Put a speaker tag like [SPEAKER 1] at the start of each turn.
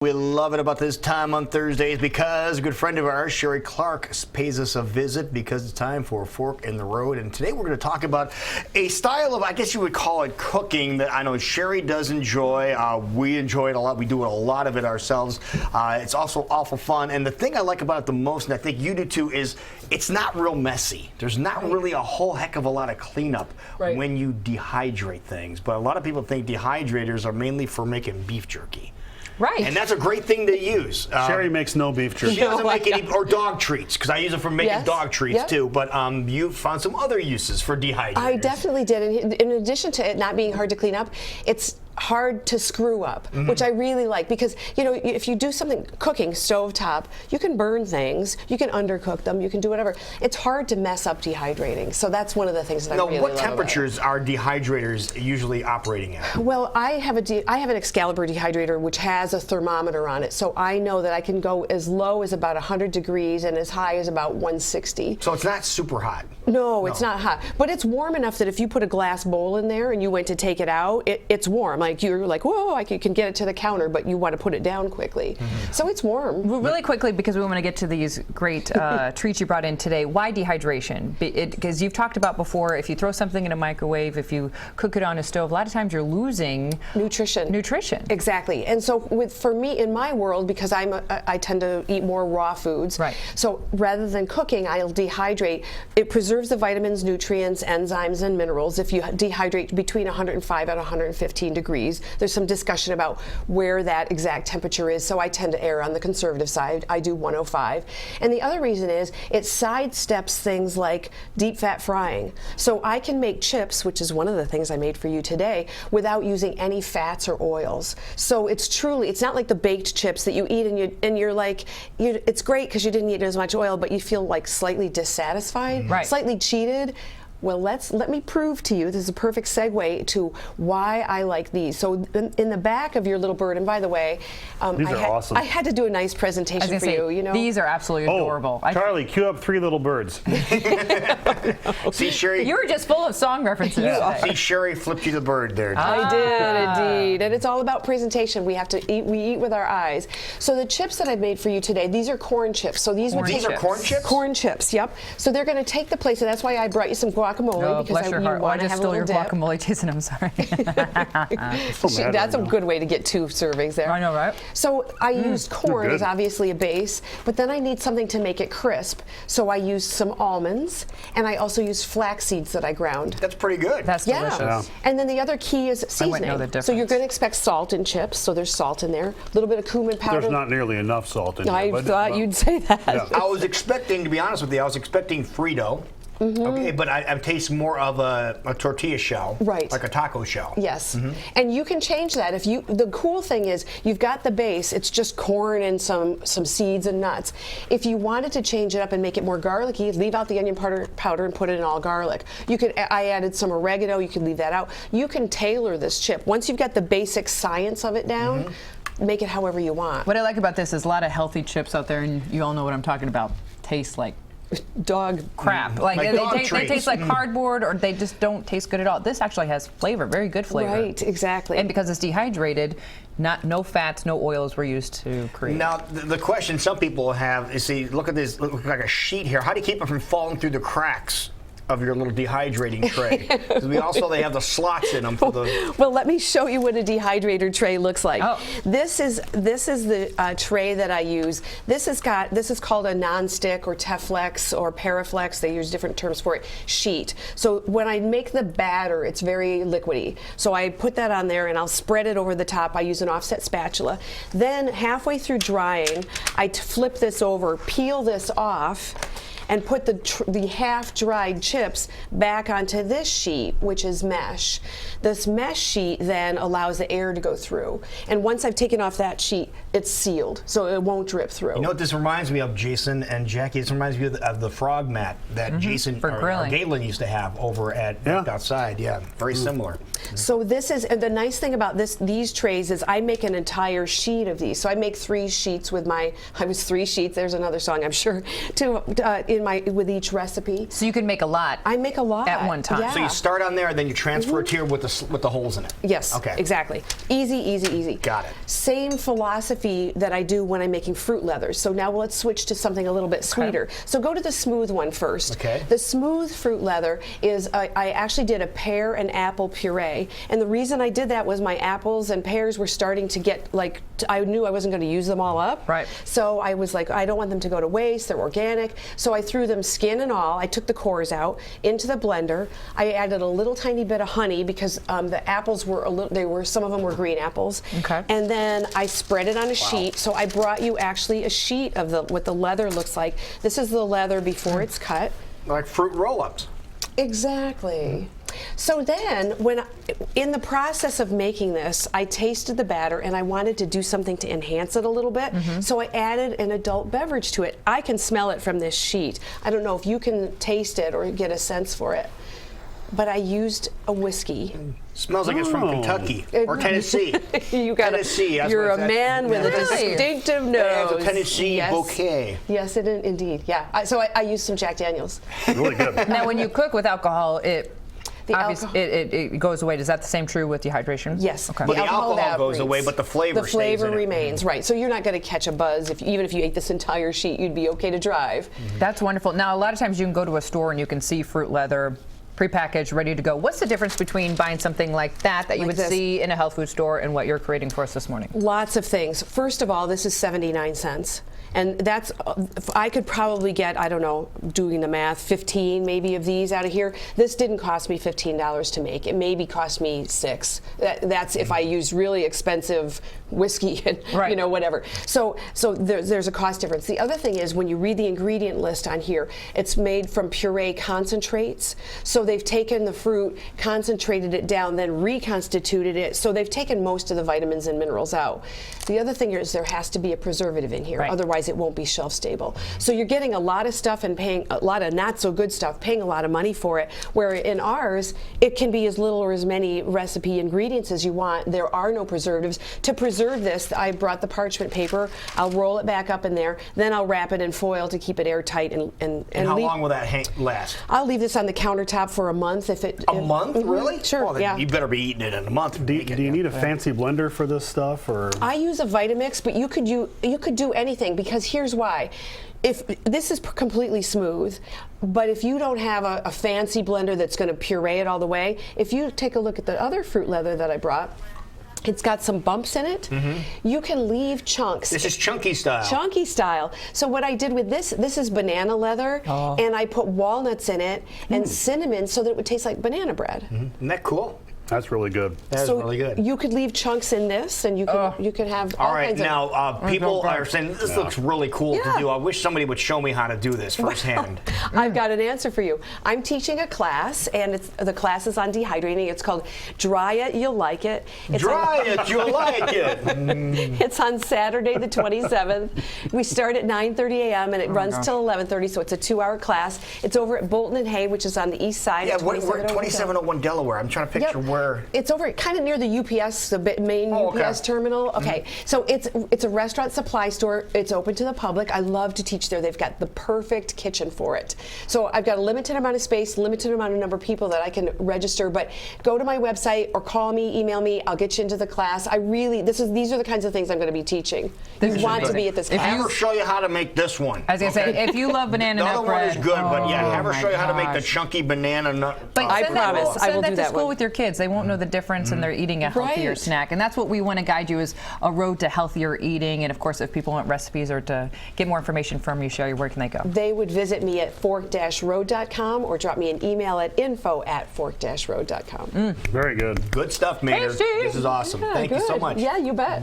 [SPEAKER 1] We love it about this time on Thursdays because a good friend of ours, Sherry Clark, pays us a visit because it's time for a fork in the road. And today we're going to talk about a style of, I guess you would call it cooking, that I know Sherry does enjoy. We enjoy it a lot. We do a lot of it ourselves. It's also awful fun. And the thing I like about it the most, and I think you do too, is it's not real messy. There's not really a whole heck of a lot of cleanup when you dehydrate things. But a lot of people think dehydrators are mainly for making beef jerky.
[SPEAKER 2] Right.
[SPEAKER 1] And that's a great thing to use.
[SPEAKER 3] Sherry makes no beef jerky.
[SPEAKER 1] She doesn't make any, or dog treats, because I use it for making dog treats too. But you found some other uses for dehydrators.
[SPEAKER 2] I definitely did. And in addition to it not being hard to clean up, it's hard to screw up, which I really like, because you know, if you do something cooking stovetop, you can burn things, you can undercook them, you can do whatever. It's hard to mess up dehydrating, so that's one of the things that I really love. Now, what
[SPEAKER 1] temperatures are dehydrators usually operating at?
[SPEAKER 2] Well, I have an Excalibur dehydrator which has a thermometer on it, so I know that I can go as low as about 100 degrees and as high as about 160.
[SPEAKER 1] So it's not super hot.
[SPEAKER 2] No, it's not hot, but it's warm enough that if you put a glass bowl in there and you went to take it out, it's warm. Like you're like, whoa, you can get it to the counter, but you want to put it down quickly. So it's warm.
[SPEAKER 4] Really quickly, because we want to get to these great treats you brought in today. Why dehydration? Because you've talked about before, if you throw something in a microwave, if you cook it on a stove, a lot of times you're losing
[SPEAKER 2] nutrition. Exactly. And so for me, in my world, because I tend to eat more raw foods. Right. So rather than cooking, I'll dehydrate. It preserves the vitamins, nutrients, enzymes, and minerals if you dehydrate between 105 and 115 degrees. There's some discussion about where that exact temperature is, so I tend to err on the conservative side. I do 105. And the other reason is it sidesteps things like deep fat frying. So I can make chips, which is one of the things I made for you today, without using any fats or oils. So it's not like the baked chips that you eat and you're like, it's great because you didn't eat as much oil, but you feel like slightly dissatisfied, slightly cheated. Well, let me prove to you, this is a perfect segue to why I like these. So in the back of your little bird, and by the way,
[SPEAKER 3] these are awesome.
[SPEAKER 2] I had to do a nice presentation for you. You know,
[SPEAKER 4] these are absolutely adorable.
[SPEAKER 3] Charlie, cue up 3 little birds.
[SPEAKER 1] See, Sherry,
[SPEAKER 4] you were just full of song references.
[SPEAKER 1] See, Sherry flipped you the bird there.
[SPEAKER 2] I did indeed, and it's all about presentation. We have to eat. We eat with our eyes. So the chips that I made for you today, these are corn chips. So these are
[SPEAKER 1] corn chips.
[SPEAKER 2] Corn chips. Yep. So they're going to take the place, and that's why I brought you some guacamole.
[SPEAKER 4] Oh,
[SPEAKER 2] because
[SPEAKER 4] bless your heart.
[SPEAKER 2] I
[SPEAKER 4] just stole your guacamole, Jason. I'm sorry.
[SPEAKER 2] That's a good way to get 2 servings there.
[SPEAKER 4] I know, right?
[SPEAKER 2] So I used corn as obviously a base, but then I need something to make it crisp. So I used some almonds, and I also used flax seeds that I ground.
[SPEAKER 1] That's pretty good.
[SPEAKER 4] That's delicious. Yeah.
[SPEAKER 2] And then the other key is seasoning. So you're going to expect salt in chips, so there's salt in there. A little bit of cumin powder.
[SPEAKER 3] There's not nearly enough salt in there.
[SPEAKER 2] I thought you'd say that.
[SPEAKER 3] Yeah.
[SPEAKER 1] I was expecting, to be honest with you, I was expecting Frito. Okay, but I taste more of a tortilla shell, like a taco shell.
[SPEAKER 2] Yes, and you can change that. The cool thing is you've got the base. It's just corn and some seeds and nuts. If you wanted to change it up and make it more garlicky, leave out the onion powder and put it in all garlic. I added some oregano. You could leave that out. You can tailor this chip once you've got the basic science of it down. Make it however you want.
[SPEAKER 4] What I like about this is a lot of healthy chips out there, and you all know what I'm talking about. Taste like
[SPEAKER 2] dog
[SPEAKER 4] crap. Like they taste like cardboard, or they just don't taste good at all. This actually has flavor, very good flavor.
[SPEAKER 2] Right, exactly.
[SPEAKER 4] And because it's dehydrated, no fats, no oils were used to create.
[SPEAKER 1] Now, the question some people have is, see, look at this, look like a sheet here. How do you keep it from falling through the cracks of your little dehydrating tray? Because they have the slots in them for the.
[SPEAKER 2] Well, let me show you what a dehydrator tray looks like. This is the tray that I use. This is called a non-stick or Teflex or Paraflex. They use different terms for it. Sheet. So when I make the batter, it's very liquidy. So I put that on there and I'll spread it over the top. I use an offset spatula. Then halfway through drying, I flip this over, peel this off, and put the half-dried chips back onto this sheet, which is mesh. This mesh sheet then allows the air to go through. And once I've taken off that sheet, it's sealed, so it won't drip through.
[SPEAKER 1] You know what this reminds me of, Jason and Jackie? This reminds me of the frog mat that Jason or Galen used to have over at outside. Yeah, very similar.
[SPEAKER 2] So this is, and the nice thing about these trays is I make an entire sheet of these. So I make 3 sheets with my, 3 sheets, there's another song I'm sure, to with each recipe.
[SPEAKER 4] So you can make a lot.
[SPEAKER 2] I make a lot
[SPEAKER 4] at one time.
[SPEAKER 2] Yeah.
[SPEAKER 1] So you start on there, and then you transfer it here with the holes in it.
[SPEAKER 2] Yes.
[SPEAKER 1] Okay.
[SPEAKER 2] Exactly. Easy, easy, easy.
[SPEAKER 1] Got it.
[SPEAKER 2] Same philosophy that I do when I'm making fruit leathers. So now let's switch to something a little bit sweeter. So go to the smooth one first.
[SPEAKER 1] Okay.
[SPEAKER 2] The smooth fruit leather is I actually did a pear and apple puree, and the reason I did that was my apples and pears were starting to get like I knew I wasn't going to use them all up.
[SPEAKER 4] Right.
[SPEAKER 2] So I was like, I don't want them to go to waste. They're organic. So I threw them skin and all. I took the cores out into the blender. I added a little tiny bit of honey because the apples were some of them were green apples.
[SPEAKER 4] Okay.
[SPEAKER 2] And then I spread it on a sheet. So I brought you actually a sheet of what the leather looks like. This is the leather before it's cut.
[SPEAKER 1] Like fruit roll-ups.
[SPEAKER 2] Exactly. So then, in the process of making this, I tasted the batter and I wanted to do something to enhance it a little bit. So I added an adult beverage to it. I can smell it from this sheet. I don't know if you can taste it or get a sense for it. But I used a whiskey.
[SPEAKER 1] Smells like it's from Kentucky or Tennessee. Tennessee.
[SPEAKER 2] You're a man with a distinctive nose.
[SPEAKER 1] It's a Tennessee bouquet.
[SPEAKER 2] Yes, indeed. Yeah. So I used some Jack Daniels.
[SPEAKER 3] Really good.
[SPEAKER 4] Now, when you cook with alcohol, it goes away. Is that the same true with dehydration?
[SPEAKER 2] Yes.
[SPEAKER 4] Okay.
[SPEAKER 1] But the alcohol
[SPEAKER 2] evaporates.
[SPEAKER 1] goes away, but the flavor
[SPEAKER 2] The
[SPEAKER 1] stays
[SPEAKER 2] flavor
[SPEAKER 1] in it.
[SPEAKER 2] remains, right. So you're not going to catch a buzz. Even if you ate this entire sheet, you'd be okay to drive.
[SPEAKER 4] That's wonderful. Now, a lot of times you can go to a store and you can see fruit leather prepackaged, ready to go. What's the difference between buying something like that you would see in a health food store and what you're creating for us this morning?
[SPEAKER 2] Lots of things. First of all, this is 79 cents. And that's, I could probably get, I don't know, doing the math, 15 maybe of these out of here. This didn't cost me $15 to make. It maybe cost me $6. That's if I use really expensive whiskey and
[SPEAKER 4] right.
[SPEAKER 2] Whatever. So there's a cost difference. The other thing is when you read the ingredient list on here, it's made from puree concentrates. So they've taken the fruit, concentrated it down, then reconstituted it. So they've taken most of the vitamins and minerals out. The other thing is there has to be a preservative in here.
[SPEAKER 4] Right.
[SPEAKER 2] Otherwise it won't be shelf stable. So you're getting a lot of stuff and paying a lot of not so good stuff, paying a lot of money for it, where in ours, it can be as little or as many recipe ingredients as you want. There are no preservatives. To preserve this, I brought the parchment paper. I'll roll it back up in there. Then I'll wrap it in foil to keep it airtight. And
[SPEAKER 1] how long will that last?
[SPEAKER 2] I'll leave this on the countertop for a month.
[SPEAKER 1] A month? Really?
[SPEAKER 2] Sure,
[SPEAKER 1] well, then
[SPEAKER 2] yeah.
[SPEAKER 1] You better be eating it in a month.
[SPEAKER 3] Do you need a fancy blender for this stuff, or?
[SPEAKER 2] I use a Vitamix, but you could do anything because here's why. If this is completely smooth, but if you don't have a fancy blender that's going to puree it all the way, if you take a look at the other fruit leather that I brought, it's got some bumps in it. You can leave chunks.
[SPEAKER 1] This is chunky style.
[SPEAKER 2] Chunky style. So what I did with this is banana leather, and I put walnuts in it and cinnamon so that it would taste like banana bread.
[SPEAKER 1] Isn't that cool?
[SPEAKER 3] That's really good.
[SPEAKER 1] That is really good.
[SPEAKER 2] You could leave chunks in this, and you could have all
[SPEAKER 1] All right,
[SPEAKER 2] kinds of.
[SPEAKER 1] Now people are saying this looks really cool to do. I wish somebody would show me how to do this firsthand.
[SPEAKER 2] I've got an answer for you. I'm teaching a class, and the class is on dehydrating. It's called Dry It, You'll Like It.
[SPEAKER 1] Dry it, you'll like it.
[SPEAKER 2] It's on Saturday the 27th. We start at 9:30 a.m. and it runs till 11:30, so it's a 2-hour class. It's over at Bolton and Hay, which is on the east side.
[SPEAKER 1] Yeah,
[SPEAKER 2] of
[SPEAKER 1] we're at 2701 Delaware. I'm trying to picture where.
[SPEAKER 2] It's over kind of near the UPS, the main UPS terminal. Okay, so it's a restaurant supply store. It's open to the public. I love to teach there. They've got the perfect kitchen for it. So I've got a limited amount of space, limited amount of number of people that I can register. But go to my website or call me, email me. I'll get you into the class. These are the kinds of things I'm going to be teaching. You want to be at this class.
[SPEAKER 1] Have her show you how to make this one.
[SPEAKER 4] I was going to say, if you love banana nut bread.
[SPEAKER 1] The other one is good, but yeah, have her show you how to make the chunky banana nut.
[SPEAKER 4] But
[SPEAKER 2] I promise I will do
[SPEAKER 4] that
[SPEAKER 2] that
[SPEAKER 4] to school
[SPEAKER 2] one.
[SPEAKER 4] with your kids. They won't know the difference, and they're eating a healthier snack. And that's what we want to guide you is a road to healthier eating. And of course, if people want recipes or to get more information from you, Sherry, where can they go?
[SPEAKER 2] They would visit me at fork-road.com or drop me an email at info@fork-road.com.
[SPEAKER 3] Very good.
[SPEAKER 1] Good stuff, Maynard.
[SPEAKER 4] Tasty.
[SPEAKER 1] This is awesome. Thank you so much.
[SPEAKER 2] Yeah, you bet.